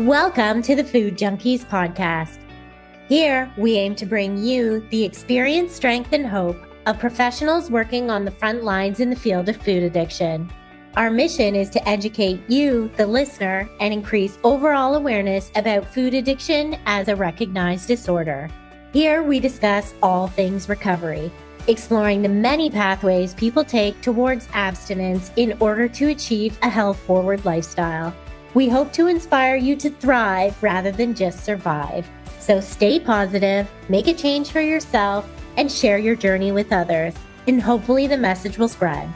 Welcome to the Food Junkies Podcast. Here, we aim to bring you the experience, strength, and hope of professionals working on the front lines in the field of food addiction. Our mission is to educate you, the listener, and increase overall awareness about food addiction as a recognized disorder. Here, we discuss all things recovery, exploring the many pathways people take towards abstinence in order to achieve a health-forward lifestyle. We hope to inspire you to thrive rather than just survive. So stay positive, make a change for yourself, and share your journey with others. And hopefully the message will spread.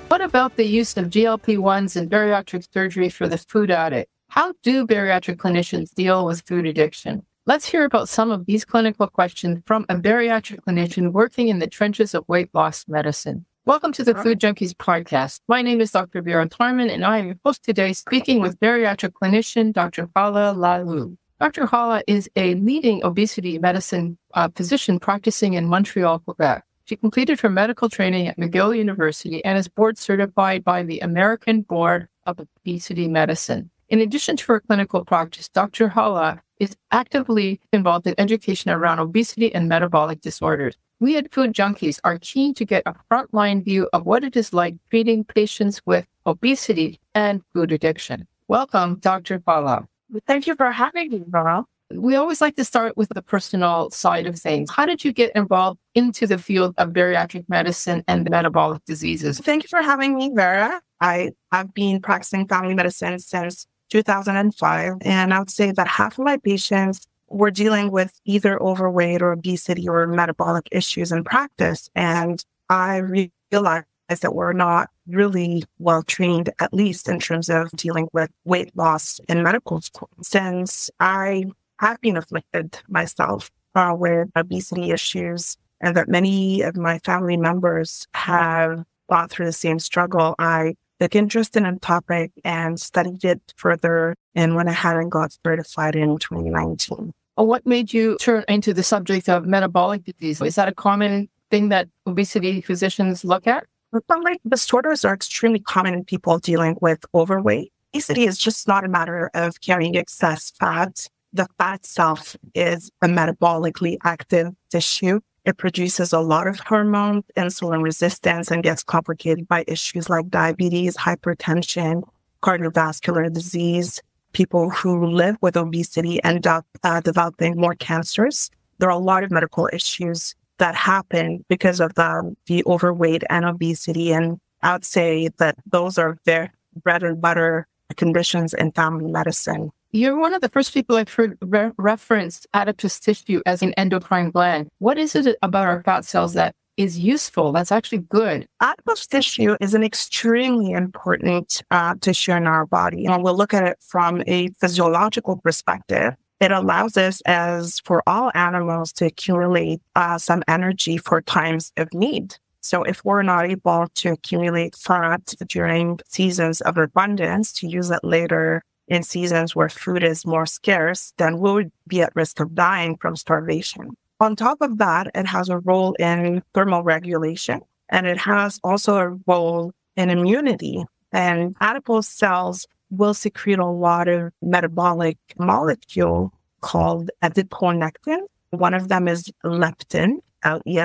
What about the use of GLP1s and bariatric surgery for the food addict? How do bariatric clinicians deal with food addiction? Let's hear about some of these clinical questions from a bariatric clinician working in the trenches of weight loss medicine. Welcome to the Food Junkies Podcast. My name is Dr. Vera Tarman, and I am your host today, speaking with bariatric clinician Dr. Ha La Hahlou. Dr. Ha La is a leading obesity medicine physician practicing in Montreal, Quebec. She completed her medical training at McGill University and is board certified by the American Board of Obesity Medicine. In addition to her clinical practice, Dr. Ha La is actively involved in education around obesity and metabolic disorders. We at Food Junkies are keen to get a frontline view of what it is like treating patients with obesity and food addiction. Welcome, Dr. Ha La. Thank you for having me, Vera. We always like to start with the personal side of things. How did you get involved into the field of bariatric medicine and metabolic diseases? Thank you for having me, Vera. I have been practicing family medicine since 2005, and I would say that half of my patients were dealing with either overweight or obesity or metabolic issues in practice. And I realized that we're not really well trained, at least in terms of dealing with weight loss in medical school, since I have been afflicted myself with obesity issues, and that many of my family members have gone through the same struggle. I took interest in a topic and studied it further, and went ahead and got certified in 2019. What made you turn into the subject of metabolic disease? Is that a common thing that obesity physicians look at? Metabolic disorders are extremely common in people dealing with overweight. Obesity is just not a matter of carrying excess fat. The fat itself is a metabolically active tissue. It produces a lot of hormones, insulin resistance, and gets complicated by issues like diabetes, hypertension, cardiovascular disease. People who live with obesity end up developing more cancers. There are a lot of medical issues that happen because of the overweight and obesity. And I would say that those are their bread and butter conditions in family medicine. You're one of the first people I've heard reference adipose tissue as an endocrine gland. What is it about our fat cells that is useful, that's actually good? Adipose tissue is an extremely important tissue in our body. And we'll look at it from a physiological perspective. It allows us, as for all animals, to accumulate some energy for times of need. So if we're not able to accumulate fat during seasons of abundance to use it later in seasons where food is more scarce, then we would be at risk of dying from starvation. On top of that, it has a role in thermal regulation, and it has also a role in immunity. And adipose cells will secrete a lot of metabolic molecule called adiponectin. One of them is leptin, L-E-P-I-N,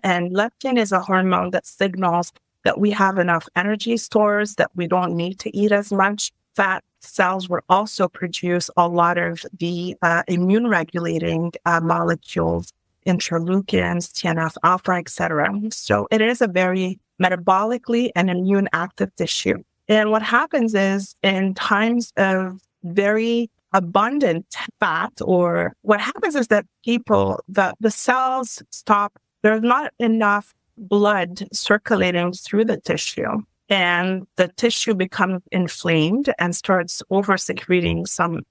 and leptin is a hormone that signals that we have enough energy stores, that we don't need to eat as much. Fat cells will also produce a lot of the immune-regulating molecules, interleukins, TNF-alpha, etc. So it is a very metabolically and immune-active tissue. And what happens is, in times of very abundant fat, or what happens is that the cells stop, there's not enough blood circulating through the tissue, and the tissue becomes inflamed and starts over-secreting some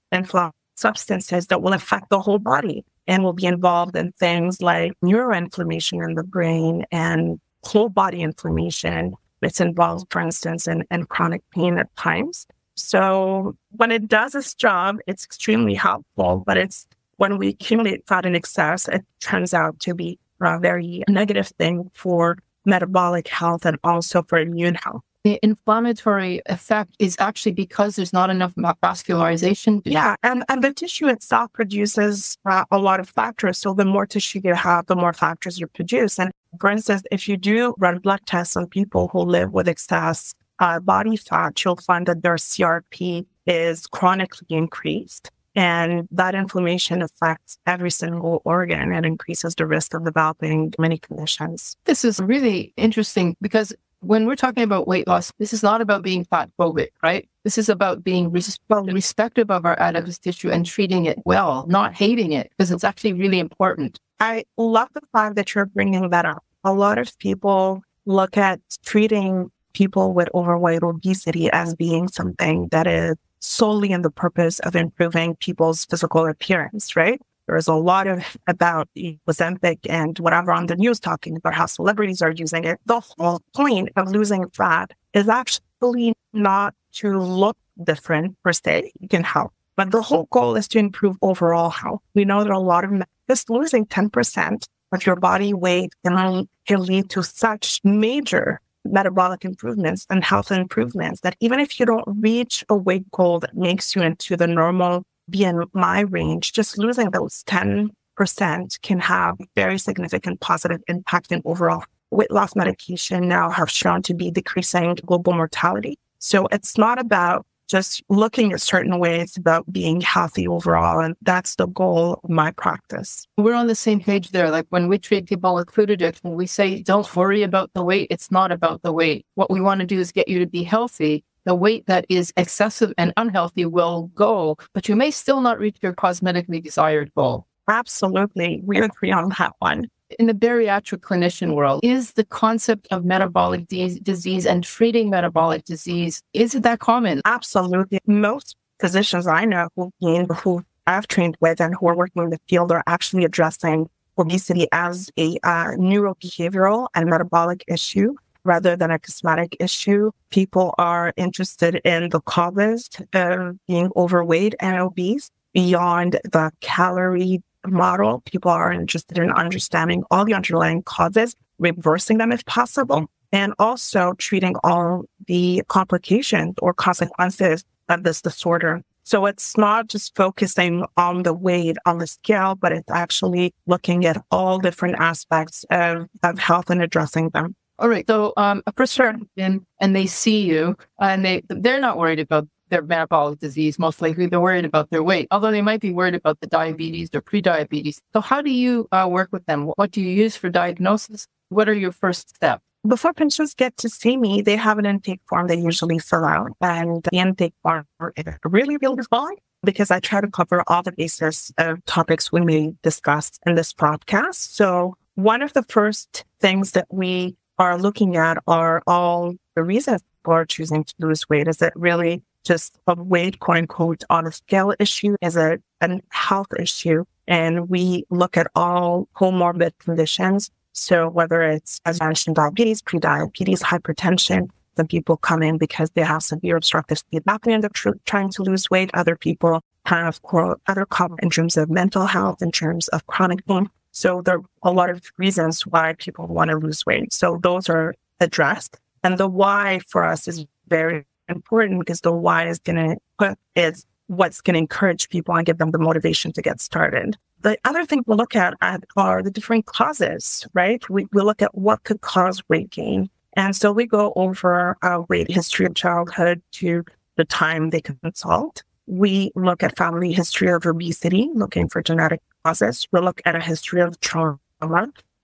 substances that will affect the whole body and will be involved in things like neuroinflammation in the brain and whole body inflammation. It's involved, for instance, in chronic pain at times. So when it does its job, it's extremely helpful, but when we accumulate fat in excess, it turns out to be a very negative thing for metabolic health and also for immune health. the inflammatory effect is actually because there's not enough vascularization. Yeah, and the tissue itself produces a lot of factors. So the more tissue you have, the more factors you produce. And for instance, if you do run blood tests on people who live with excess body fat, you'll find that their CRP is chronically increased. And that inflammation affects every single organ and increases the risk of developing many conditions. This is really interesting because when we're talking about weight loss, this is not about being fat phobic, right? This is about being respective of our adipose tissue and treating it well, not hating it, because it's actually really important. I love the fact that you're bringing that up. A lot of people look at treating people with overweight or obesity as being something that is solely in the purpose of improving people's physical appearance, right? There's a lot about Ozempic and whatever on the news talking about how celebrities are using it. The whole point of losing fat is actually not to look different per se. You can help. But the whole goal is to improve overall health. We know that a lot of just losing 10% of your body weight can lead to such major metabolic improvements and health improvements that even if you don't reach a weight goal that makes you into the normal BMI range, just losing those 10% can have very significant positive impact in overall weight loss. Medication now have shown to be decreasing global mortality. So it's not about just looking a certain way, it's about being healthy overall. And that's the goal of my practice. We're on the same page there. Like when we treat people with food addiction, we say, don't worry about the weight. It's not about the weight. What we want to do is get you to be healthy. The weight that is excessive and unhealthy will go, but you may still not reach your cosmetically desired goal. Absolutely. We agree on that one. In the bariatric clinician world, is the concept of metabolic disease and treating metabolic disease, is it that common? Absolutely. Most physicians I know who I've trained with and who are working in the field are actually addressing obesity as a neurobehavioral and metabolic issue rather than a cosmetic issue. People are interested in the causes of being overweight and obese beyond the calorie model. People are interested in understanding all the underlying causes, reversing them if possible, and also treating all the complications or consequences of this disorder. So it's not just focusing on the weight on the scale, but it's actually looking at all different aspects of health and addressing them. All right. So a person comes in and they see you and they're not worried about their metabolic disease. Most likely they're worried about their weight, although they might be worried about the diabetes or pre-diabetes. So how do you work with them? What do you use for diagnosis? What are your first steps? Before patients get to see me, they have an intake form they usually fill out. And the intake form is really, really fun because I try to cover all the bases of topics we may discuss in this podcast. So one of the first things that we are looking at are all the reasons for choosing to lose weight. Is it really just a weight, quote unquote, on a scale issue? Is it a health issue? And we look at all comorbid conditions. So whether it's, as mentioned, diabetes, prediabetes, hypertension, some people come in because they have severe obstructive sleep apnea and they're trying to lose weight. Other people have other common in terms of mental health, in terms of chronic pain. So there are a lot of reasons why people want to lose weight. So those are addressed. And the why for us is very important because the why is what's going to encourage people and give them the motivation to get started. The other thing we look at are the different causes, right? We look at what could cause weight gain. And so we go over a weight history of childhood to the time they consult. We look at family history of obesity, looking for genetic causes. We look at a history of trauma.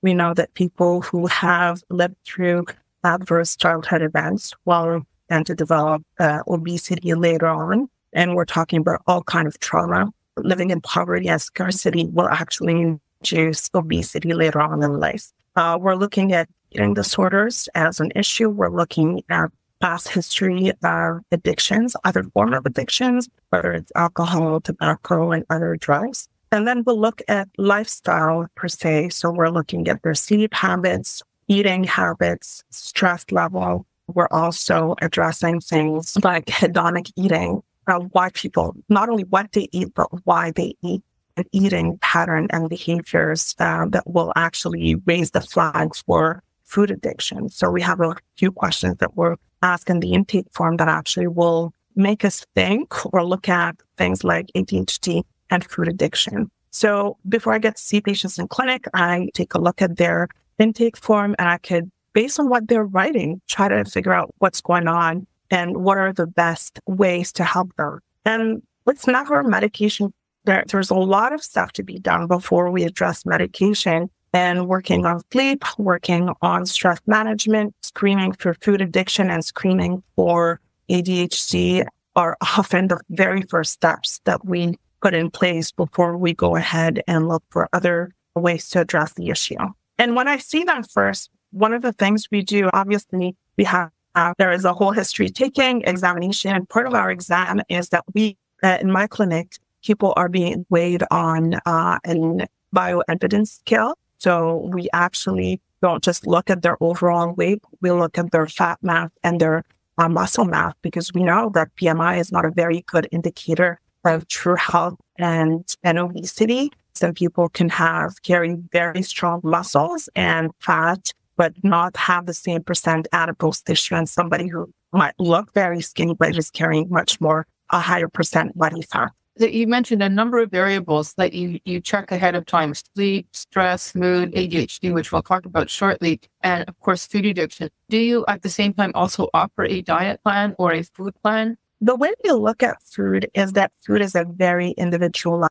We know that people who have lived through adverse childhood events will tend to develop obesity later on. And we're talking about all kinds of trauma. Living in poverty and scarcity will actually induce obesity later on in life. We're looking at eating disorders as an issue. We're looking at past history of addictions, other forms of addictions, whether it's alcohol, tobacco, and other drugs. And then we'll look at lifestyle per se. So we're looking at their sleep habits, eating habits, stress level. We're also addressing things like hedonic eating, why people, not only what they eat, but why they eat, and eating pattern and behaviors that will actually raise the flags for food addiction. So we have a few questions that we're asking the intake form that actually will make us think or look at things like ADHD and food addiction. So before I get to see patients in clinic, I take a look at their intake form and I could, based on what they're writing, try to figure out what's going on and what are the best ways to help them. And it's never medication. There's a lot of stuff to be done before we address medication, and working on sleep, working on stress management, screening for food addiction and screening for ADHD are often the very first steps that we put in place before we go ahead and look for other ways to address the issue. And when I see them first, one of the things we do, obviously, there is a whole history taking examination. Part of our exam is that we, in my clinic, people are being weighed on an bioimpedance scale. So we actually don't just look at their overall weight, we look at their fat mass and their muscle mass, because we know that BMI is not a very good indicator of true health and obesity. Some people can carry very strong muscles and fat, but not have the same percent adipose tissue, and somebody who might look very skinny, but is carrying a higher percent body fat. You mentioned a number of variables that you check ahead of time: sleep, stress, mood, ADHD, which we'll talk about shortly, and of course, food addiction. Do you at the same time also offer a diet plan or a food plan? The way we look at food is that food is a very individual.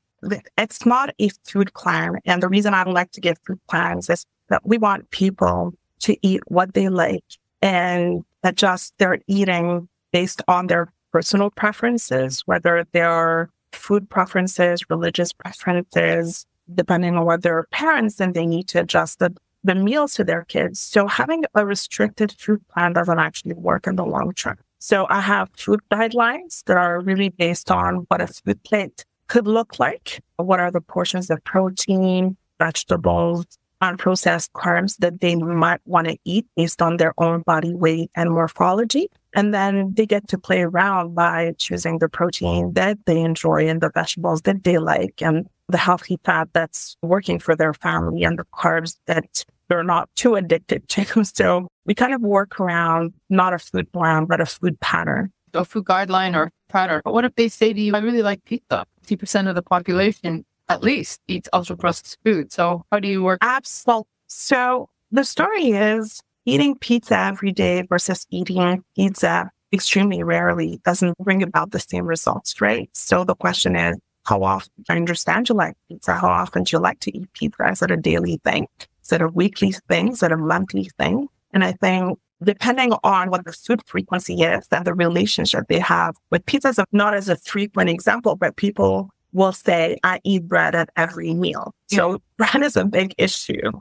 It's not a food plan. And the reason I don't like to give food plans is that we want people to eat what they like and adjust their eating based on their personal preferences, whether they're food preferences, religious preferences, depending on what their parents, and they need to adjust the meals to their kids. So having a restricted food plan doesn't actually work in the long term. So I have food guidelines that are really based on what a food plate could look like. What are the portions of protein, vegetables, unprocessed carbs that they might want to eat based on their own body weight and morphology. And then they get to play around by choosing the protein that they enjoy and the vegetables that they like and the healthy fat that's working for their family and the carbs that they're not too addicted to. So we kind of work around not a food plan, but a food pattern. A food guideline or pattern. But what if they say to you, I really like pizza? 50% of the population at least eats ultra-processed food. So how do you work? Absolutely. So the story is eating pizza every day versus eating pizza extremely rarely doesn't bring about the same results, right? So the question is, how often? I understand you like pizza. How often do you like to eat pizza? Is it a daily thing? Is it a weekly thing? Is it a monthly thing? And I think depending on what the food frequency is and the relationship they have with pizza, not as a frequent example, but people will say, I eat bread at every meal. So bread is a big issue.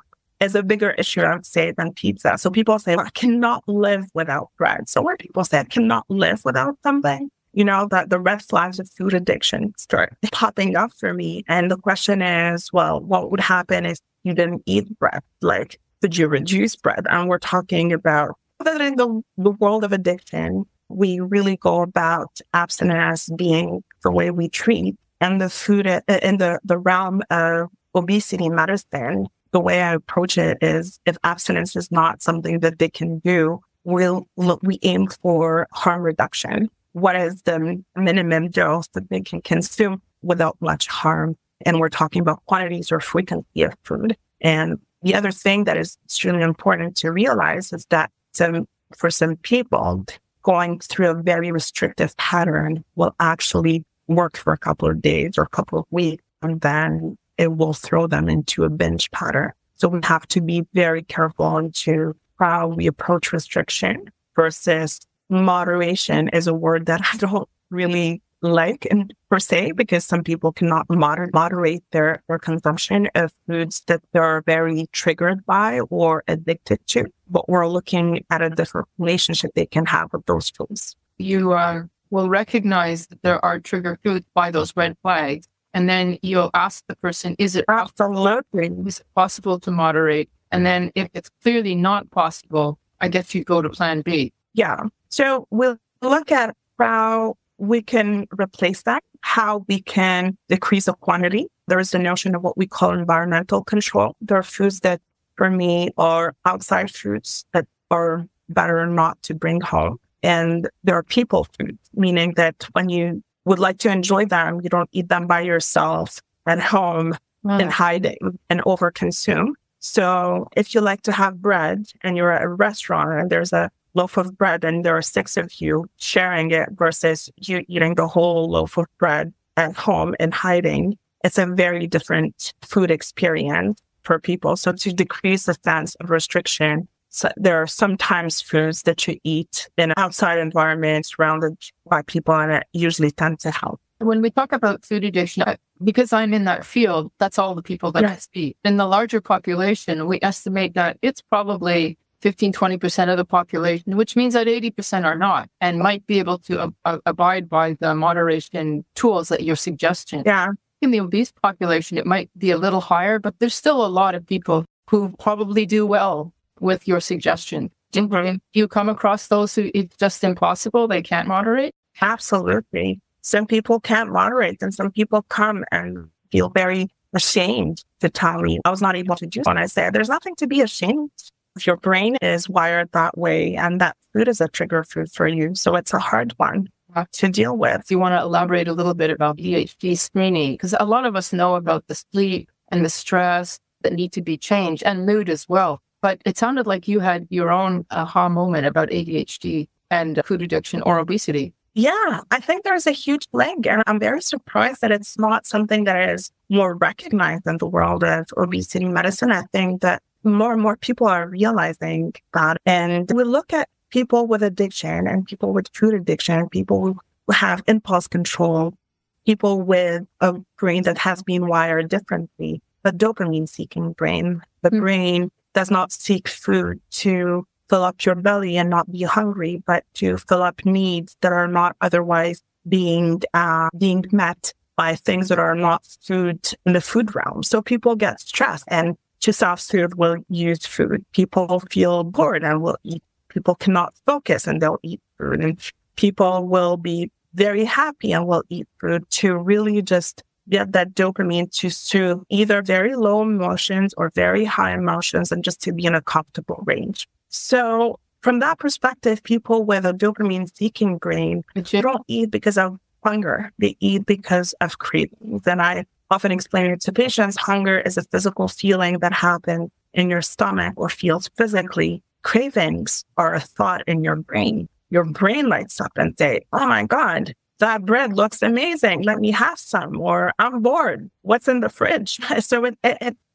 It's a bigger issue, I would say, than pizza. So people say, I cannot live without bread. So where people say, I cannot live without something, that the red flags of food addiction start popping up for me. And the question is, well, what would happen if you didn't eat bread? Like, could you reduce bread? And we're talking about, other than the world of addiction, we really go about abstinence being the way we treat. And the food in the realm of obesity medicine, the way I approach it is if abstinence is not something that they can do, we aim for harm reduction. What is the minimum dose that they can consume without much harm? And we're talking about quantities or frequency of food. And the other thing that is extremely important to realize is that for some people, going through a very restrictive pattern will actually work for a couple of days or a couple of weeks, and then it will throw them into a binge pattern. So we have to be very careful into how we approach restriction versus moderation is a word that I don't really like per se, because some people cannot moderate their consumption of foods that they're very triggered by or addicted to. But we're looking at a different relationship they can have with those foods. You will recognize that there are trigger foods by those red flags. And then you'll ask the person, is it possible to moderate? And then if it's clearly not possible, I guess you go to plan B. Yeah. So we'll look at how we can replace that, how we can decrease the quantity. There is the notion of what we call environmental control. There are foods that for me are outside foods that are better not to bring home. And there are people foods, meaning that when you would like to enjoy them, you don't eat them by yourself at home in hiding and overconsume. So if you like to have bread and you're at a restaurant and there's a loaf of bread and there are 6 of you sharing it versus you eating the whole loaf of bread at home and hiding, it's a very different food experience for people. So to decrease the sense of restriction, so there are sometimes foods that you eat in outside environments surrounded by people, and it usually tends to help. When we talk about food addiction, because I'm in that field, that's all the people that I see. In the larger population, we estimate that it's probably 15-20% of the population, which means that 80% are not and might be able to abide by the moderation tools that you're suggesting. Yeah. In the obese population, it might be a little higher, but there's still a lot of people who probably do well with your suggestion. Do you come across those who it's just impossible? They can't moderate? Absolutely. Some people can't moderate, and some people come and feel very ashamed to tell me I was not able to do it. And I say, there's nothing to be ashamed. If your brain is wired that way, and that food is a trigger food for you, so it's a hard one to deal with. Do you want to elaborate a little bit about ADHD screening? Because a lot of us know about the sleep and the stress that need to be changed, and mood as well. But it sounded like you had your own aha moment about ADHD and food addiction or obesity. Yeah, I think there's a huge link, and I'm very surprised that it's not something that is more recognized in the world of obesity medicine. I think that more and more people are realizing that. And we look at people with addiction and people with food addiction, people who have impulse control, people with a brain that has been wired differently, the dopamine-seeking brain. The brain does not seek food to fill up your belly and not be hungry, but to fill up needs that are not otherwise being met by things that are not food in the food realm. So people get stressed and to self-soothe will use food. People feel bored and will eat. People cannot focus and they'll eat food. And people will be very happy and will eat food to really just get that dopamine to soothe either very low emotions or very high emotions and just to be in a comfortable range. So from that perspective, people with a dopamine-seeking brain, they don't eat because of hunger. They eat because of cravings. And I often explain it to patients, hunger is a physical feeling that happens in your stomach or feels physically. Cravings are a thought in your brain. Your brain lights up and say, oh my God, that bread looks amazing. Let me have some. Or I'm bored. What's in the fridge? So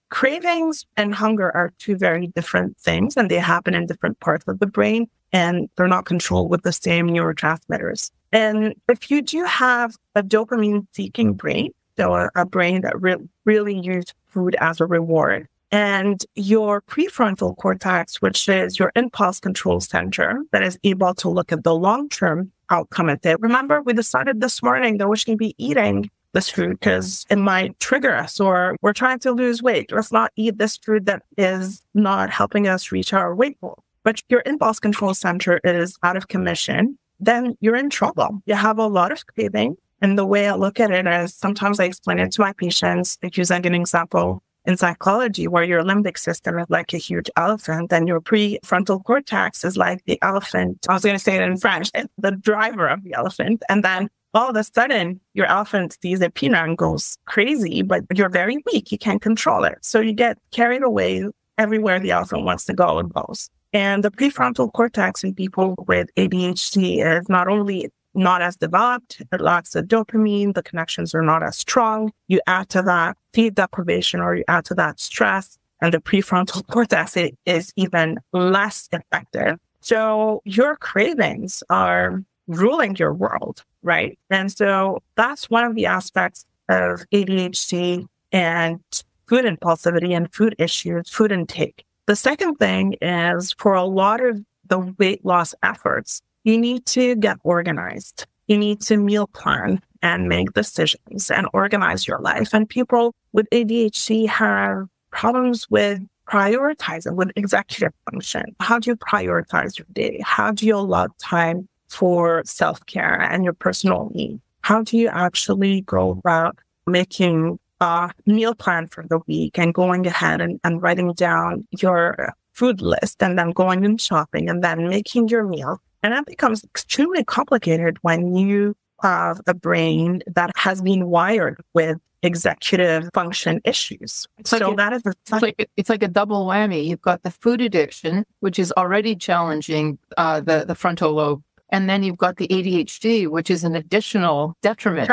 cravings and hunger are two very different things, and they happen in different parts of the brain, and they're not controlled with the same neurotransmitters. And if you do have a dopamine-seeking brain, so a brain that really uses food as a reward, and your prefrontal cortex, which is your impulse control center, that is able to look at the long-term outcome of it. Remember, we decided this morning that we should be eating this food because it might trigger us, or we're trying to lose weight. Let's not eat this food that is not helping us reach our weight goal. But your impulse control center is out of commission, then you're in trouble. You have a lot of craving. And the way I look at it is sometimes I explain it to my patients, like using an example in psychology where your limbic system is like a huge elephant and your prefrontal cortex is like the elephant. I was going to say it in French, it's the driver of the elephant. And then all of a sudden, your elephant sees a peanut and goes crazy, but you're very weak. You can't control it. So you get carried away everywhere the elephant wants to go and goes. And the prefrontal cortex in people with ADHD is not only not as developed, it lacks the dopamine, the connections are not as strong. You add to that sleep deprivation or you add to that stress, and the prefrontal cortex is even less effective. So your cravings are ruling your world, right? And so that's one of the aspects of ADHD and food impulsivity and food issues, food intake. The second thing is for a lot of the weight loss efforts, you need to get organized. You need to meal plan and make decisions and organize your life. And people with ADHD have problems with prioritizing, with executive function. How do you prioritize your day? How do you allot time for self-care and your personal needs? How do you actually go about making a meal plan for the week and going ahead and writing down your food list and then going and shopping and then making your meal. And that becomes extremely complicated when you have a brain that has been wired with executive function issues. It's like a double whammy. You've got the food addiction, which is already challenging the frontal lobe. And then you've got the ADHD, which is an additional detriment.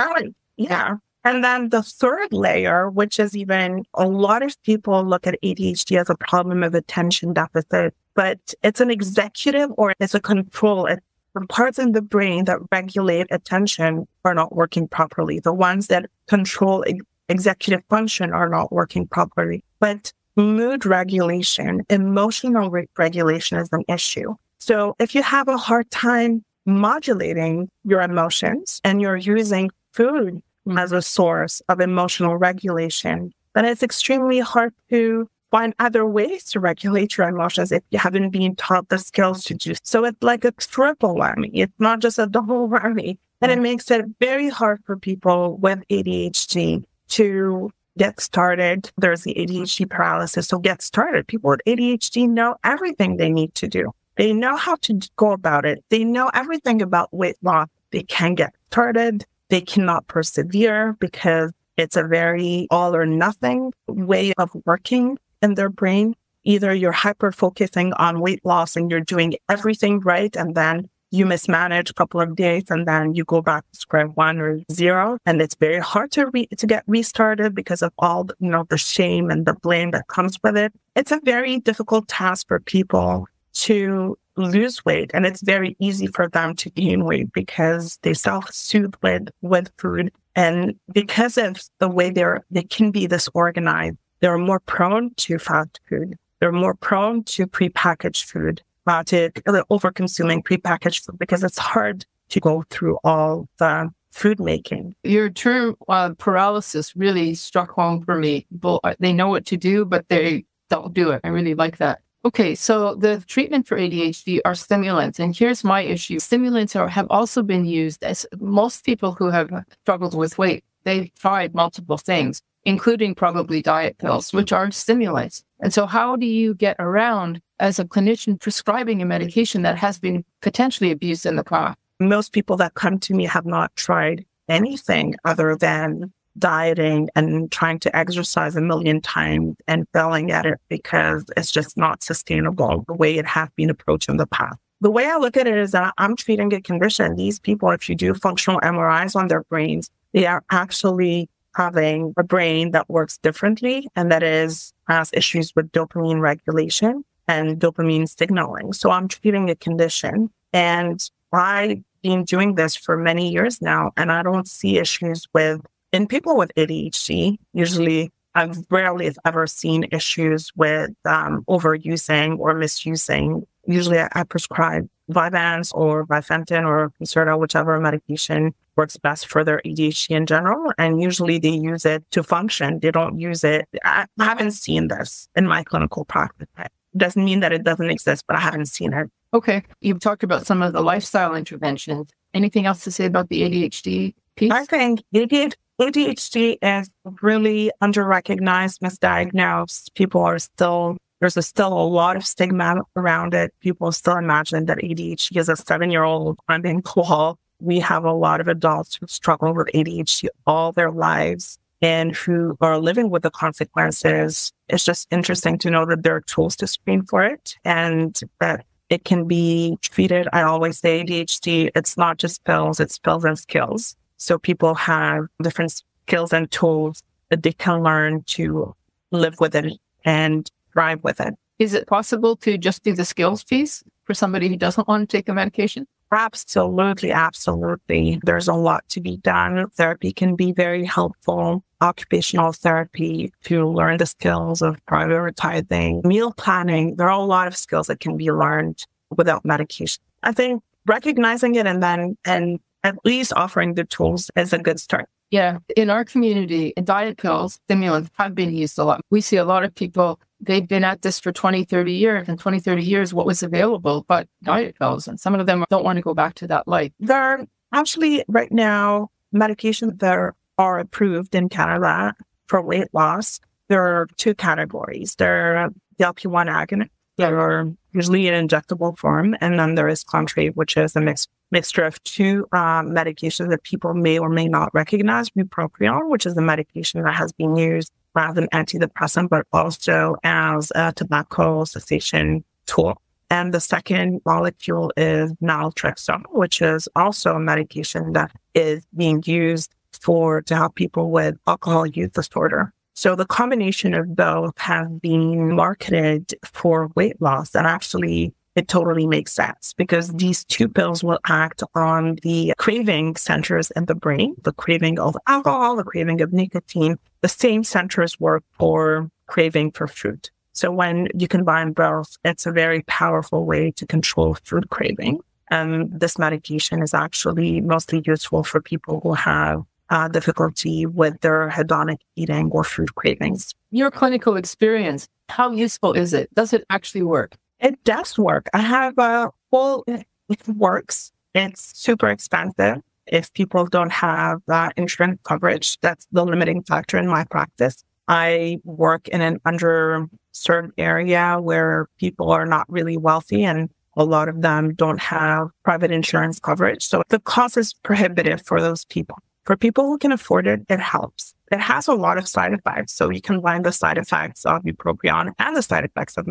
Yeah. And then the third layer, which is even a lot of people look at ADHD as a problem of attention deficit, but it's an executive or it's a control. It's the parts in the brain that regulate attention are not working properly. The ones that control executive function are not working properly. But mood regulation, emotional regulation is an issue. So if you have a hard time modulating your emotions and you're using food as a source of emotional regulation, then it's extremely hard to find other ways to regulate your emotions if you haven't been taught the skills to do. So it's like a triple whammy. It's not just a double whammy. And it makes it very hard for people with ADHD to get started. There's the ADHD paralysis. So get started. People with ADHD know everything they need to do. They know how to go about it. They know everything about weight loss. They can get started. They cannot persevere because it's a very all or nothing way of working in their brain. Either you're hyper-focusing on weight loss and you're doing everything right, and then you mismanage a couple of days, and then you go back to square one or zero. And it's very hard to get restarted because of all the shame and the blame that comes with it. It's a very difficult task for people to lose weight, and it's very easy for them to gain weight because they self-soothe with food. And because of the way they can be disorganized, they're more prone to fast food. They're more prone to prepackaged food, to over-consuming prepackaged food, because it's hard to go through all the food making. Your term paralysis really struck home for me. They know what to do, but they don't do it. I really like that. Okay, so the treatment for ADHD are stimulants, and here's my issue. Stimulants have also been used as most people who have struggled with weight. They've tried multiple things, including probably diet pills, which are stimulants. And so how do you get around, as a clinician, prescribing a medication that has been potentially abused in the past? Most people that come to me have not tried anything other than dieting and trying to exercise a million times and failing at it because it's just not sustainable the way it has been approached in the past. The way I look at it is that I'm treating a condition. These people, if you do functional MRIs on their brains, they are actually having a brain that works differently and that has issues with dopamine regulation and dopamine signaling. So I'm treating a condition, and I've been doing this for many years now, and I don't see issues in people with ADHD. Usually, I've rarely ever seen issues with overusing or misusing. Usually, I prescribe Vyvanse or Bifenton or Concerta, whichever medication works best for their ADHD in general. And usually, they use it to function. They don't use it. I haven't seen this in my clinical practice. It doesn't mean that it doesn't exist, but I haven't seen it. Okay. You've talked about some of the lifestyle interventions. Anything else to say about the ADHD piece? I think ADHD is really under-recognized, misdiagnosed. There's still a lot of stigma around it. People still imagine that ADHD is a 7-year-old finding cool. We have a lot of adults who struggle with ADHD all their lives and who are living with the consequences. It's just interesting to know that there are tools to screen for it and that it can be treated. I always say ADHD, it's not just pills, it's pills and skills. So people have different skills and tools that they can learn to live with it and thrive with it. Is it possible to just do the skills piece for somebody who doesn't want to take a medication? Absolutely, absolutely. There's a lot to be done. Therapy can be very helpful. Occupational therapy to learn the skills of prioritizing, meal planning. There are a lot of skills that can be learned without medication. I think recognizing it and at least offering the tools is a good start. Yeah. In our community, diet pills, stimulants have been used a lot. We see a lot of people, they've been at this for 20, 30 years. And 20, 30 years, what was available but diet pills. And some of them don't want to go back to that life. There are actually right now medications that are approved in Canada for weight loss, there are two categories. There are GLP-1 agonists that are usually in injectable form. And then there is Contrave, which is a mixture of two medications that people may or may not recognize. Bupropion, which is a medication that has been used as an antidepressant, but also as a tobacco cessation tool. And the second molecule is naltrexone, which is also a medication that is being used to help people with alcohol use disorder. So the combination of both have been marketed for weight loss, and actually it totally makes sense because these two pills will act on the craving centers in the brain, the craving of alcohol, the craving of nicotine. The same centers work for craving for food. So when you combine both, it's a very powerful way to control food craving. And this medication is actually mostly useful for people who have difficulty with their hedonic eating or food cravings. Your clinical experience, how useful is it? Does it actually work? It does work. I have it works. It's super expensive. If people don't have insurance coverage, that's the limiting factor in my practice. I work in an underserved area where people are not really wealthy and a lot of them don't have private insurance coverage. So the cost is prohibitive for those people. For people who can afford it, it helps. It has a lot of side effects. So you combine the side effects of bupropion and the side effects of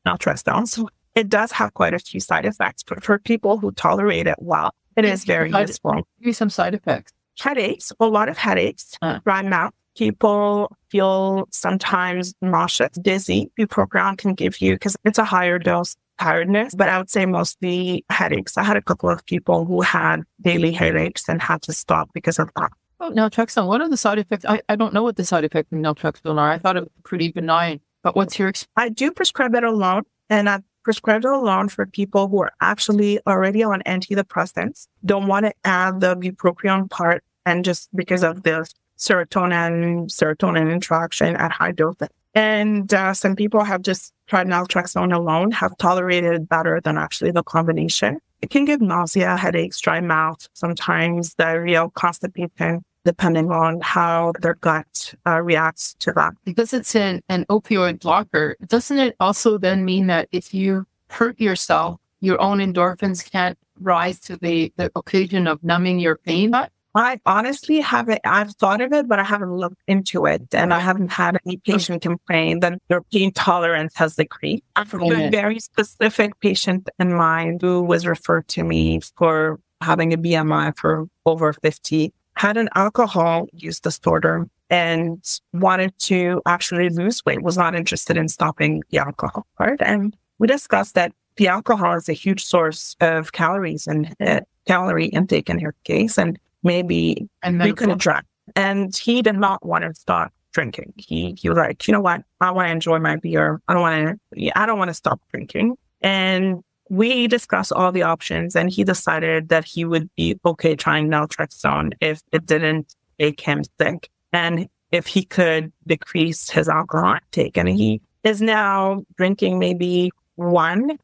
naltrexone. So it does have quite a few side effects. But for people who tolerate it well, it is very useful. Give you some side effects. Headaches, a lot of headaches, dry mouth. People feel sometimes nauseous, dizzy. Bupropion can give you, because it's a higher dose, tiredness, but I would say mostly headaches. I had a couple of people who had daily headaches and had to stop because of that. Oh, naltrexone, what are the side effects? I don't know what the side effects of naltrexone are. I thought it was pretty benign, but what's your experience? I do prescribe it alone, and I prescribe it alone for people who are actually already on antidepressants, don't want to add the bupropion part, and just because of the serotonin interaction at high doses. And some people have just tried naltrexone alone, have tolerated it better than actually the combination. It can give nausea, headaches, dry mouth, sometimes diarrhea, constipation, depending on how their gut reacts to that. Because it's an opioid blocker, doesn't it also then mean that if you hurt yourself, your own endorphins can't rise to the occasion of numbing your pain? I honestly haven't, I've thought of it, but I haven't looked into it. And I haven't had any patient complain that their pain tolerance has decreased. I have a very specific patient in mind who was referred to me for having a BMI for over 50, had an alcohol use disorder and wanted to actually lose weight, was not interested in stopping the alcohol part. And we discussed that the alcohol is a huge source of calories and calorie intake in her case. And maybe we could address. And he did not want to stop drinking. He was like, you know what? I want to enjoy my beer. I don't want to stop drinking. And we discussed all the options, and he decided that he would be okay trying naltrexone if it didn't make him sick, and if he could decrease his alcohol intake. And he is now drinking maybe one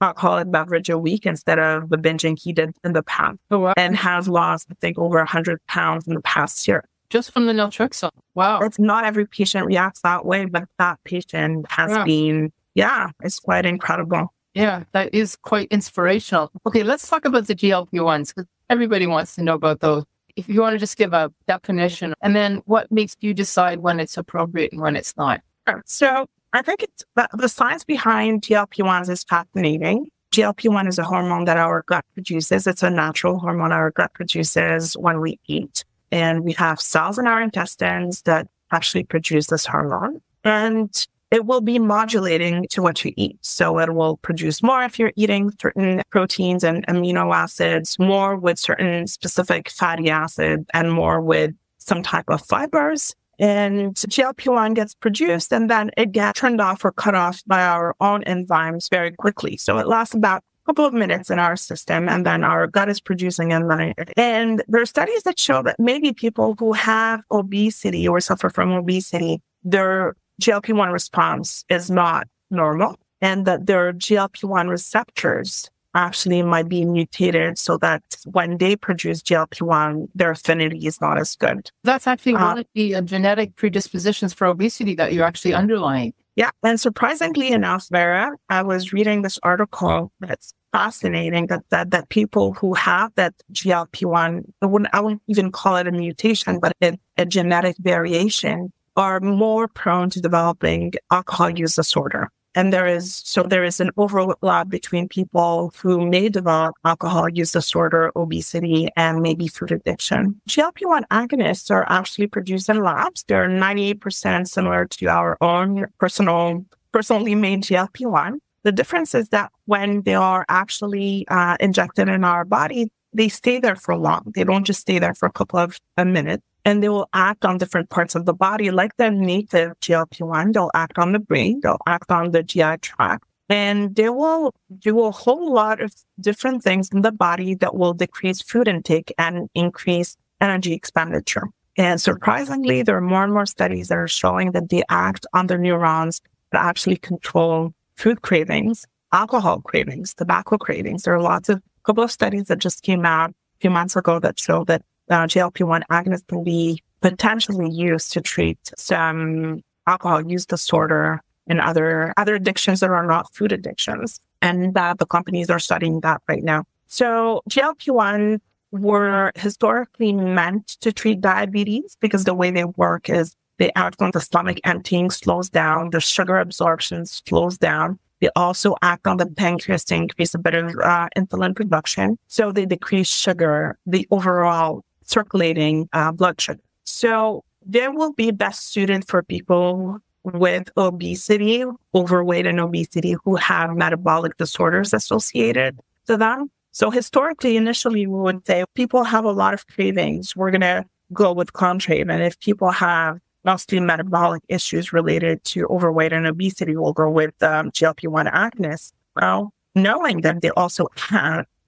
alcoholic beverage a week instead of the binging he did in the past. Oh, wow. And has lost, I think, over 100 pounds in the past year. Just from the naltrexone. Wow. It's not every patient reacts that way, but that patient has been, it's quite incredible. Yeah, that is quite inspirational. Okay, let's talk about the GLP1s, because everybody wants to know about those. If you want to just give a definition, and then what makes you decide when it's appropriate and when it's not. So I think it's the science behind GLP1s is fascinating. GLP1 is a hormone that our gut produces. It's a natural hormone our gut produces when we eat. And we have cells in our intestines that actually produce this hormone. And it will be modulating to what you eat. So it will produce more if you're eating certain proteins and amino acids, more with certain specific fatty acids, and more with some type of fibers. And GLP-1 gets produced, and then it gets turned off or cut off by our own enzymes very quickly. So it lasts about a couple of minutes in our system, and then our gut is producing enzymes. And there are studies that show that maybe people who have obesity or suffer from obesity, their GLP-1 response is not normal, and that their GLP-1 receptors actually might be mutated so that when they produce GLP-1, their affinity is not as good. That's actually one of the genetic predispositions for obesity that you're actually underlying. Yeah. And surprisingly enough, Vera, I was reading this article that's fascinating that people who have that GLP-1, I wouldn't even call it a mutation, but a genetic variation, are more prone to developing alcohol use disorder. And there is an overlap between people who may develop alcohol use disorder, obesity, and maybe food addiction. GLP-1 agonists are actually produced in labs. They're 98% similar to our own personally made GLP-1. The difference is that when they are actually injected in our body, they stay there for long. They don't just stay there for a couple of minutes. And they will act on different parts of the body. Like the native GLP-1, they'll act on the brain, they'll act on the GI tract, and they will do a whole lot of different things in the body that will decrease food intake and increase energy expenditure. And surprisingly, there are more and more studies that are showing that they act on the neurons that actually control food cravings, alcohol cravings, tobacco cravings. There are couple of studies that just came out a few months ago that show that GLP-1 agonists can be potentially used to treat some alcohol use disorder and other addictions that are not food addictions. And the companies are studying that right now. So GLP-1 were historically meant to treat diabetes because the way they work is they act on the stomach emptying, slows down, the sugar absorption slows down. They also act on the pancreas to increase a bit of insulin production. So they decrease sugar, the overall circulating blood sugar. So they will be best suited for people with obesity, overweight and obesity, who have metabolic disorders associated to them. So historically, initially, we would say people have a lot of cravings. We're going to go with Contrave. And if people have mostly metabolic issues related to overweight and obesity, we'll go with GLP-1 agonists. Well, knowing that they also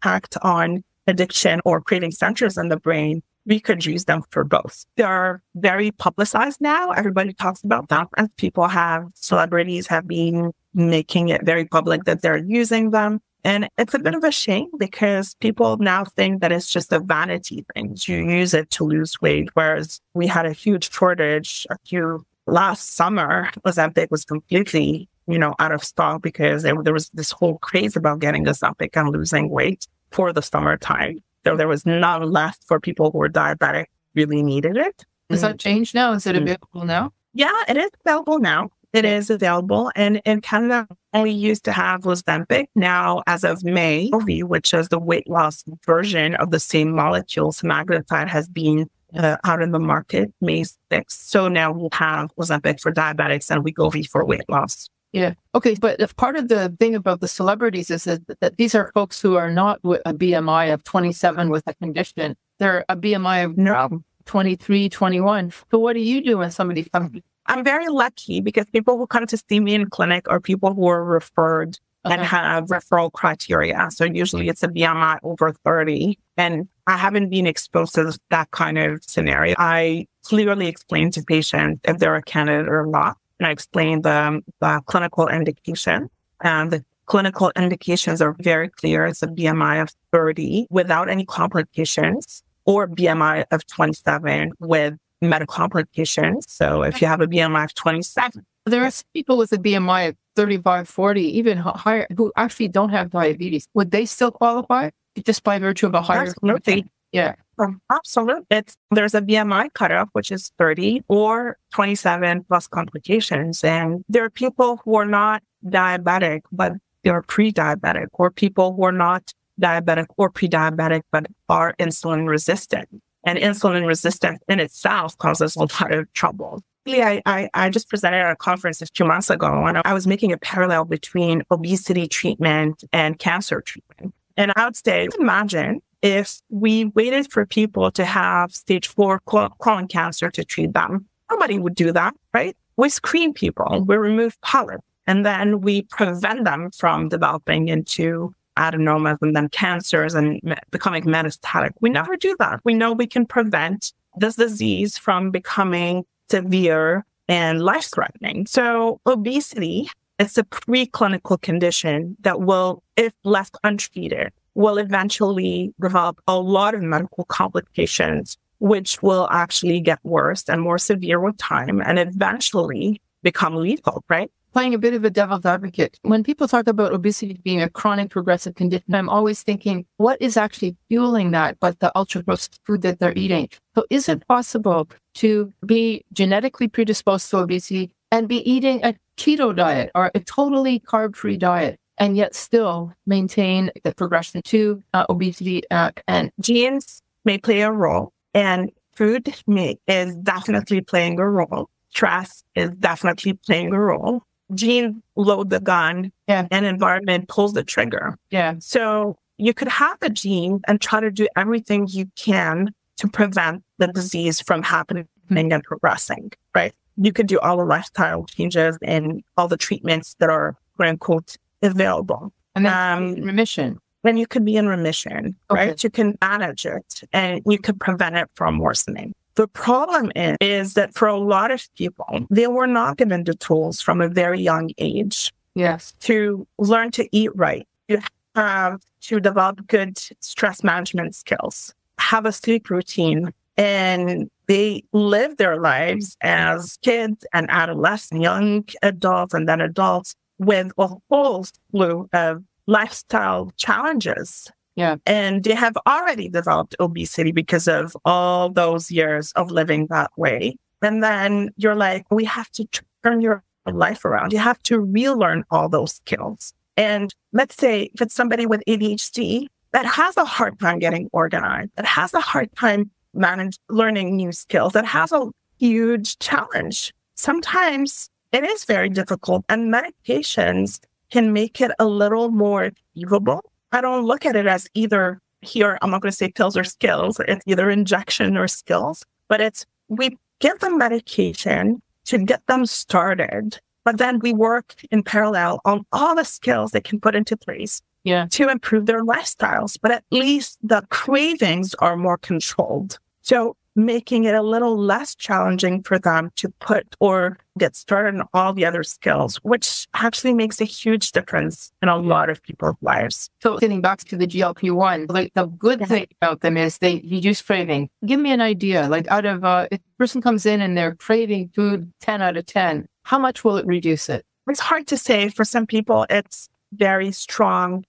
act on addiction or craving centers in the brain, we could use them for both. They are very publicized now. Everybody talks about them. And celebrities have been making it very public that they're using them. And it's a bit of a shame because people now think that it's just a vanity thing. You use it to lose weight, whereas we had a huge shortage last summer. Ozempic was completely, out of stock because there was this whole craze about getting Ozempic and losing weight for the summertime. So there was none left for people who were diabetic, really needed it. Does that change now? Is it available now? Yeah, it is available now. It is available. And in Canada, we used to have Ozempic. Now, as of May, which is the weight loss version of the same molecule, semaglutide, has been out in the market May 6th. So now we'll have Ozempic for diabetics and Wegovy for weight loss. Yeah. Okay. But if part of the thing about the celebrities is that these are folks who are not with a BMI of 27 with a condition. They're a BMI of 23, 21. So what do you do when somebody comes? I'm very lucky because people who come to see me in clinic are people who are referred and have referral criteria. So usually it's a BMI over 30. And I haven't been exposed to that kind of scenario. I clearly explain to patients if they're a candidate or not. And I explain the clinical indication. And the clinical indications are very clear. It's a BMI of 30 without any complications, or BMI of 27 with medical complications. So if you have a BMI of 27. There are people with a BMI of 35, 40, even higher, who actually don't have diabetes. Would they still qualify just by virtue of a higher? Absolutely. Yeah. Absolutely. There's a BMI cutoff, which is 30 or 27 plus complications. And there are people who are not diabetic, but they're pre-diabetic, or people who are not diabetic or pre-diabetic, but are insulin resistant. And insulin resistance in itself causes a lot of trouble. I just presented at a conference a few months ago, and I was making a parallel between obesity treatment and cancer treatment. And I would say, imagine if we waited for people to have stage 4 colon cancer to treat them. Nobody would do that, right? We screen people, we remove polyps, and then we prevent them from developing into adenomas and then cancers and becoming metastatic. We never do that. We know we can prevent this disease from becoming severe and life-threatening. So obesity it's a preclinical condition that will, if left untreated, will eventually develop a lot of medical complications, which will actually get worse and more severe with time and eventually become lethal, right? Playing a bit of a devil's advocate, when people talk about obesity being a chronic progressive condition, I'm always thinking, what is actually fueling that but the ultra-processed food that they're eating? So is it possible to be genetically predisposed to obesity and be eating a keto diet or a totally carb-free diet and yet still maintain the progression to obesity? And genes may play a role, and food is definitely playing a role. Stress is definitely playing a role. Genes load the gun, and environment pulls the trigger. Yeah. So you could have a gene and try to do everything you can to prevent the disease from happening and progressing, right? You could do all the lifestyle changes and all the treatments that are, quote unquote, available. And then remission. Then you could be in remission, right? You can manage it and you can prevent it from worsening. The problem is that for a lot of people, they were not given the tools from a very young age to learn to eat right. You have to develop good stress management skills, have a sleep routine, and they live their lives as kids and adolescents, young adults, and then adults with a whole slew of lifestyle challenges. Yeah. And they have already developed obesity because of all those years of living that way. And then you're like, we have to turn your life around. You have to relearn all those skills. And let's say if it's somebody with ADHD that has a hard time getting organized, that has a hard time learning new skills, that has a huge challenge. Sometimes it is very difficult, and medications can make it a little more achievable. I don't look at it as either here, I'm not going to say pills or skills. It's either injection or skills, but we give them medication to get them started, but then we work in parallel on all the skills they can put into place to improve their lifestyles. But at least the cravings are more controlled. So making it a little less challenging for them to put or get started on all the other skills, which actually makes a huge difference in a lot of people's lives. So getting back to the GLP-1, like the good thing about them is they reduce craving. Give me an idea, like out of, if a person comes in and they're craving food 10 out of 10, how much will it reduce it? It's hard to say. For some people, it's very strong.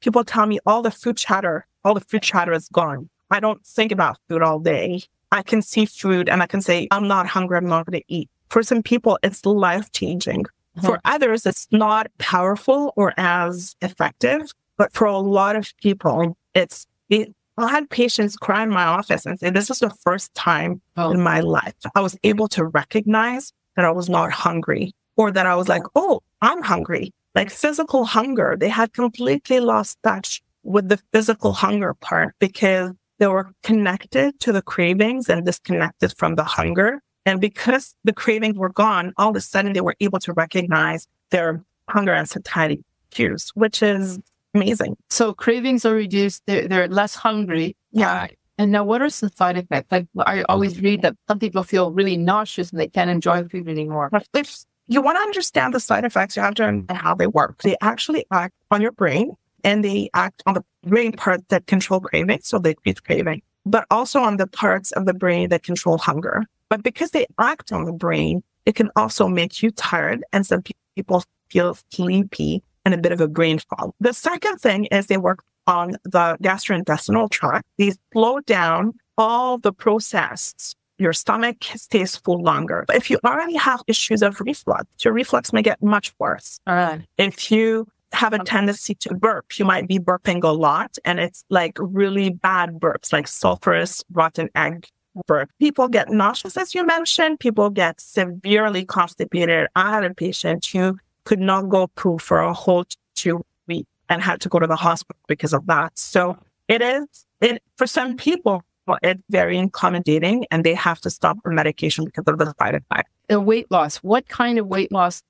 People tell me all the food chatter is gone. I don't think about food all day. I can see food and I can say, I'm not hungry, I'm not going to eat. For some people, it's life-changing. For others, it's not powerful or as effective. But for a lot of people, I had patients cry in my office and say, this is the first time in my life I was able to recognize that I was not hungry, or that I was like, oh, I'm hungry. Like physical hunger. They had completely lost touch with the physical hunger part because they were connected to the cravings and disconnected from the hunger. And because the cravings were gone, all of a sudden they were able to recognize their hunger and satiety cues, which is amazing. So cravings are reduced. They're less hungry. Yeah. And now what are some side effects? Like I always read that some people feel really nauseous and they can't enjoy food anymore. If you want to understand the side effects, you have to understand how they work. They actually act on your brain. And they act on the brain part that control craving, so they increase craving, but also on the parts of the brain that control hunger. But because they act on the brain, it can also make you tired, and some people feel sleepy and a bit of a brain fog. The second thing is they work on the gastrointestinal tract. They slow down all the processes. Your stomach stays full longer. But if you already have issues of reflux, your reflux may get much worse. All right. If you have a tendency to burp, you might be burping a lot, and it's like really bad burps, like sulfurous rotten egg burp. People get nauseous, as you mentioned. People get severely constipated. I had a patient who could not go poo for a whole 2 weeks and had to go to the hospital because of that. So for some people, it's very accommodating, and they have to stop the medication because of the side effects. The weight loss. What kind of weight loss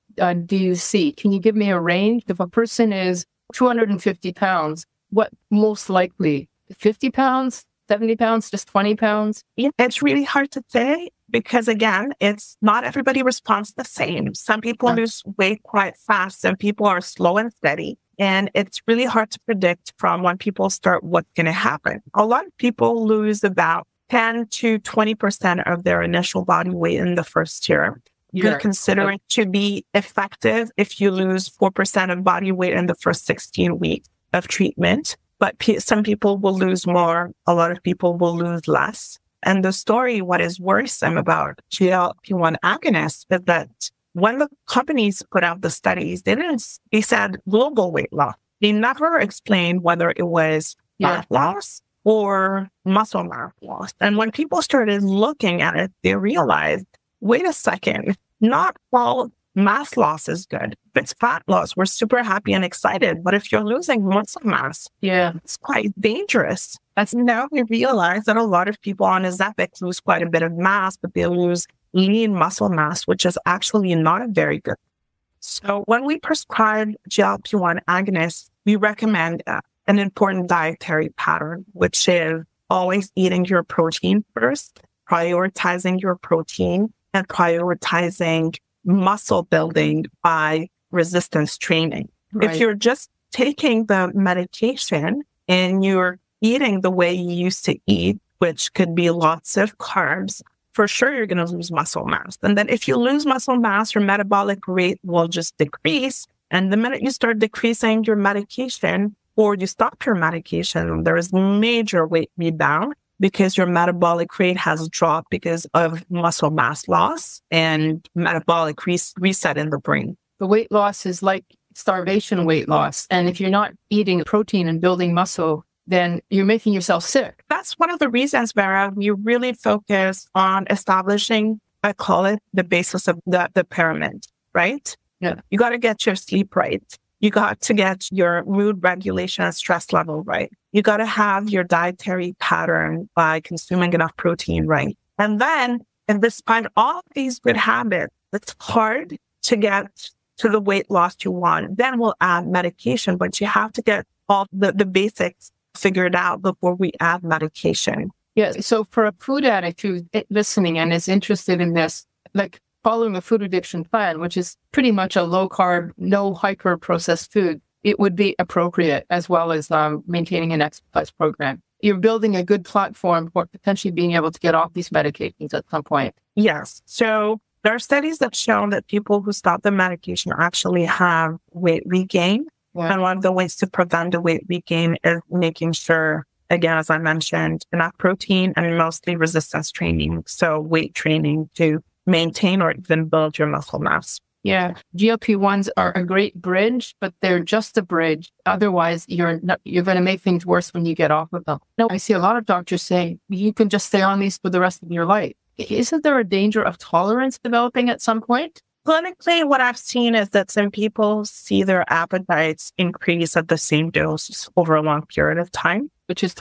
do you see? Can you give me a range? If a person is 250 pounds, what most likely? 50 pounds, 70 pounds, just 20 pounds? It's really hard to say. because again, it's not everybody responds the same. Some people lose weight quite fast. Some people are slow and steady. And it's really hard to predict from when people start what's going to happen. A lot of people lose about 10 to 20% of their initial body weight in the first year. You could consider it to be effective if you lose 4% of body weight in the first 16 weeks of treatment. But some people will lose more. A lot of people will lose less. And the story, what is worrisome about GLP-1 agonists is that when the companies put out the studies, they said global weight loss. They never explained whether it was fat loss or muscle mass loss. And when people started looking at it, they realized, wait a second, not all mass loss is good. If it's fat loss, we're super happy and excited. But if you're losing muscle mass, it's quite dangerous. That's now we realize that a lot of people on Ozempic lose quite a bit of mass, but they lose lean muscle mass, which is actually not very good. So when we prescribe GLP-1 agonists, we recommend an important dietary pattern, which is always eating your protein first, prioritizing your protein, and prioritizing muscle building by resistance training. If you're just taking the medication and you're eating the way you used to eat, which could be lots of carbs, for sure you're going to lose muscle mass. And then if you lose muscle mass, your metabolic rate will just decrease. And the minute you start decreasing your medication or you stop your medication, there is major weight rebound because your metabolic rate has dropped because of muscle mass loss and metabolic reset in the brain. The weight loss is like starvation weight loss. And if you're not eating protein and building muscle, then you're making yourself sick. That's one of the reasons, Vera, we really focus on establishing, I call it the basis of the pyramid, right? Yeah. You got to get your sleep right. You got to get your mood regulation and stress level right. You got to have your dietary pattern by consuming enough protein right. And then, and despite all of these good habits, it's hard to get to the weight loss you want. Then we'll add medication, but you have to get all the basics figured out before we add medication. Yeah. So for a food addict who's listening and is interested in this, like following a food addiction plan, which is pretty much a low carb, no hyper processed food, it would be appropriate, as well as maintaining an exercise program. You're building a good platform for potentially being able to get off these medications at some point. Yes. So there are studies that show that people who stop the medication actually have weight regain. Yeah. And one of the ways to prevent the weight regain is making sure, again, as I mentioned, enough protein and mostly resistance training. So weight training to maintain or even build your muscle mass. Yeah. GLP-1s are a great bridge, but they're just a bridge. Otherwise, you're going to make things worse when you get off of them. No, I see a lot of doctors saying you can just stay on these for the rest of your life. Isn't there a danger of tolerance developing at some point? Clinically, what I've seen is that some people see their appetites increase at the same dose over a long period of time, which is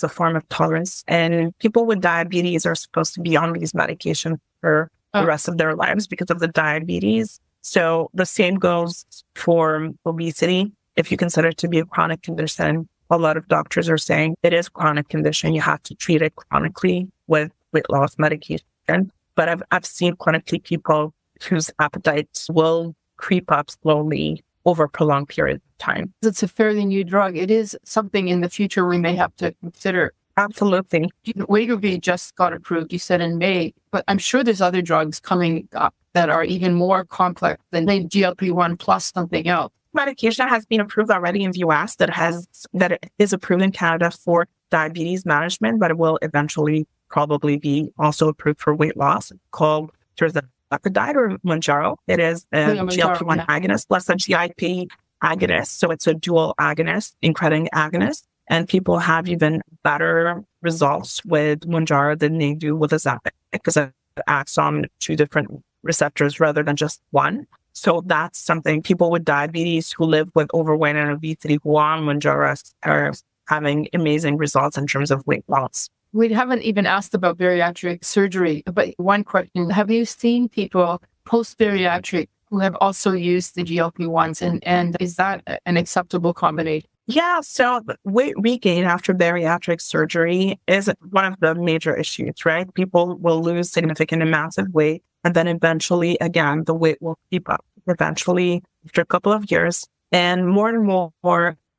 a form of tolerance. And people with diabetes are supposed to be on these medications for the rest of their lives because of the diabetes. So the same goes for obesity. If you consider it to be a chronic condition, a lot of doctors are saying it is a chronic condition. You have to treat it chronically with weight loss medication. But I've seen clinically people whose appetites will creep up slowly over a prolonged period of time. It's a fairly new drug. It is something in the future we may have to consider. Absolutely. Wegovy just got approved, you said in May, but I'm sure there's other drugs coming up that are even more complex than GLP-1 plus something else. Medication has been approved already in the US that is approved in Canada for diabetes management, but it will eventually probably be also approved for weight loss, called tirzepatide or Mounjaro. It is a GLP-1 agonist plus a GIP agonist. So it's a dual agonist, incretin agonist. And people have even better results with Mounjaro than they do with Ozempic because it acts on two different receptors rather than just one. So that's something people with diabetes who live with overweight and obesity who are on Mounjaro are having amazing results in terms of weight loss. We haven't even asked about bariatric surgery, but one question, have you seen people post-bariatric who have also used the GLP-1s and is that an acceptable combination? Yeah, so weight regain after bariatric surgery is one of the major issues, right? People will lose significant amounts of weight, and then eventually, again, the weight will keep up eventually after a couple of years. And more,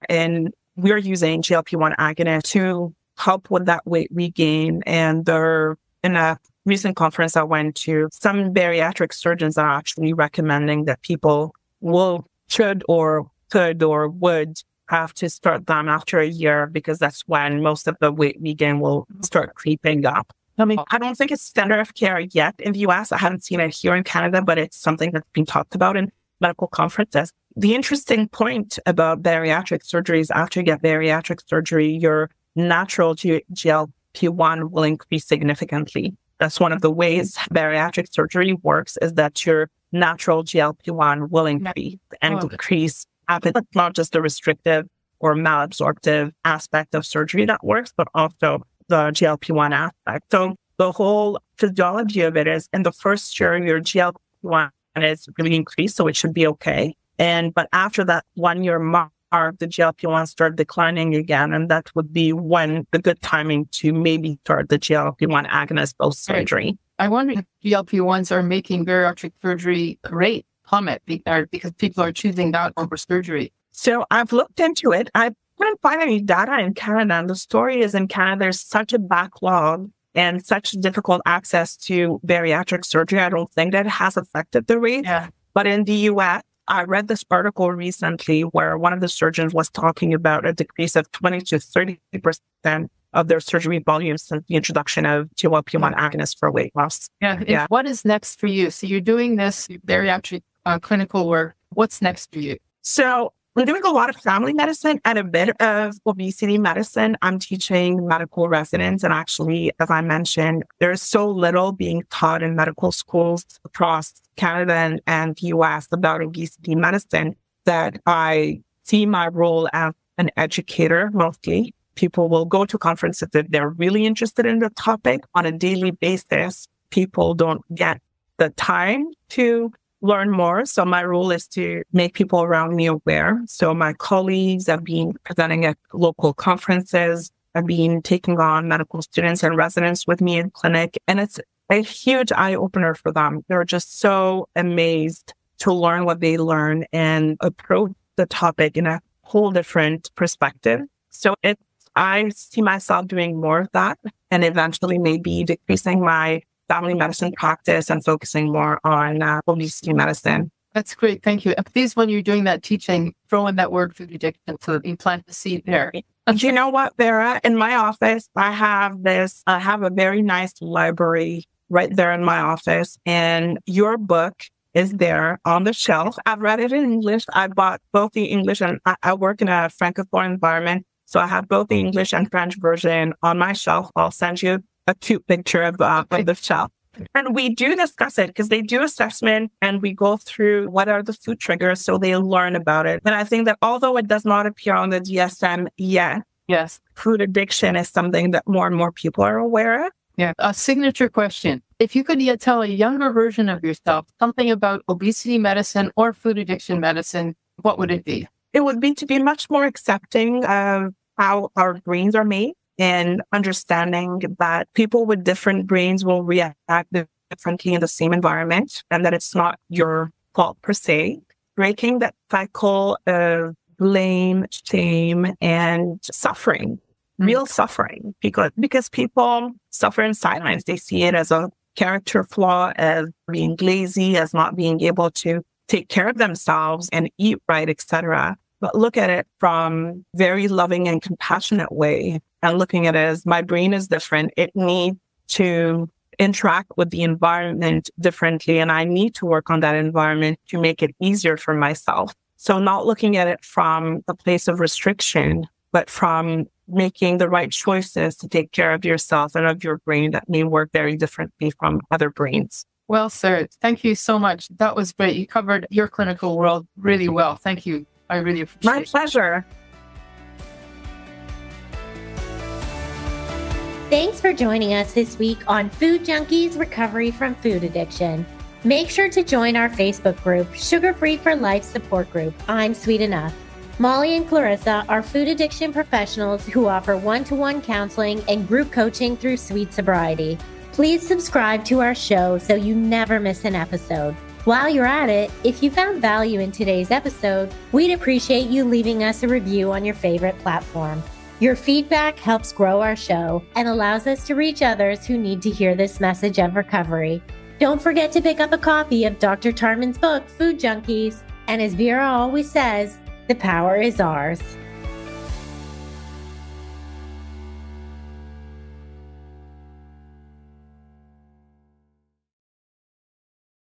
and we're using GLP-1 agonists to help with that weight regain. And in a recent conference I went to, some bariatric surgeons are actually recommending that people should or could or would have to start them after a year, because that's when most of the weight regain will start creeping up. I mean, I don't think it's standard of care yet in the US. I haven't seen it here in Canada, but it's something that's been talked about in medical conferences. The interesting point about bariatric surgery is after you get bariatric surgery, your natural GLP-1 will increase significantly. That's one of the ways bariatric surgery works, is that your natural GLP-1 will increase and increase. It's not just the restrictive or malabsorptive aspect of surgery that works, but also the GLP-1 aspect. So the whole physiology of it is in the first year, your GLP-1 is really increased, so it should be okay. But after that 1 year mark, the GLP-1 start declining again, and that would be when the good timing to maybe start the GLP-1 agonist post-surgery. I wonder if GLP-1s are making bariatric surgery rate plummet because people are choosing that over surgery. So I've looked into it. I couldn't find any data in Canada. And the story is in Canada, there's such a backlog and such difficult access to bariatric surgery. I don't think that has affected the rate. Yeah. But in the US, I read this article recently where one of the surgeons was talking about a decrease of 20 to 30% of their surgery volume since the introduction of GLP-1 agonists for weight loss. Yeah. What is next for you? So you're doing this bariatric clinical work. What's next for you? So I'm doing a lot of family medicine and a bit of obesity medicine. I'm teaching medical residents. And actually, as I mentioned, there's so little being taught in medical schools across Canada and the US about obesity medicine that I see my role as an educator mostly. People will go to conferences if they're really interested in the topic on a daily basis. People don't get the time to learn more. So my role is to make people around me aware. So my colleagues have been presenting at local conferences. I've been taking on medical students and residents with me in clinic. And it's a huge eye opener for them. They're just so amazed to learn what they learn and approach the topic in a whole different perspective. So I see myself doing more of that and eventually maybe decreasing my family medicine practice and focusing more on obesity medicine. That's great. Thank you. Please, when you're doing that teaching, throw in that word food addiction so that you plant the seed there. Do you know what, Vera? In my office, I have a very nice library right there in my office. And your book is there on the shelf. I've read it in English. I bought both the English and I work in a Francophone environment. So I have both the English and French version on my shelf. I'll send you a cute picture of the shelf. And we do discuss it because they do assessment and we go through what are the food triggers so they learn about it. And I think that although it does not appear on the DSM yet, yes, food addiction is something that more and more people are aware of. Yeah. A signature question. If you could tell a younger version of yourself something about obesity medicine or food addiction medicine, what would it be? It would be to be much more accepting of how our brains are made and understanding that people with different brains will react differently in the same environment and that it's not your fault per se. Breaking that cycle of blame, shame, and suffering, real suffering, because people suffer in silence. They see it as a character flaw, as being lazy, as not being able to take care of themselves and eat right, etc. But look at it from very loving and compassionate way and looking at it as my brain is different. It needs to interact with the environment differently. And I need to work on that environment to make it easier for myself. So not looking at it from a place of restriction, but from making the right choices to take care of yourself and of your brain that may work very differently from other brains. Well, sir, thank you so much. That was great. You covered your clinical world really well. Thank you. I really appreciate it. My pleasure. Thanks for joining us this week on Food Junkies Recovery from Food Addiction. Make sure to join our Facebook group, Sugar Free for Life Support Group, I'm Sweet Enough. Molly and Clarissa are food addiction professionals who offer one-to-one counseling and group coaching through Sweet Sobriety. Please subscribe to our show so you never miss an episode. While you're at it, if you found value in today's episode, we'd appreciate you leaving us a review on your favorite platform. Your feedback helps grow our show and allows us to reach others who need to hear this message of recovery. Don't forget to pick up a copy of Dr. Tarman's book, Food Junkies. And as Vera always says, the power is ours.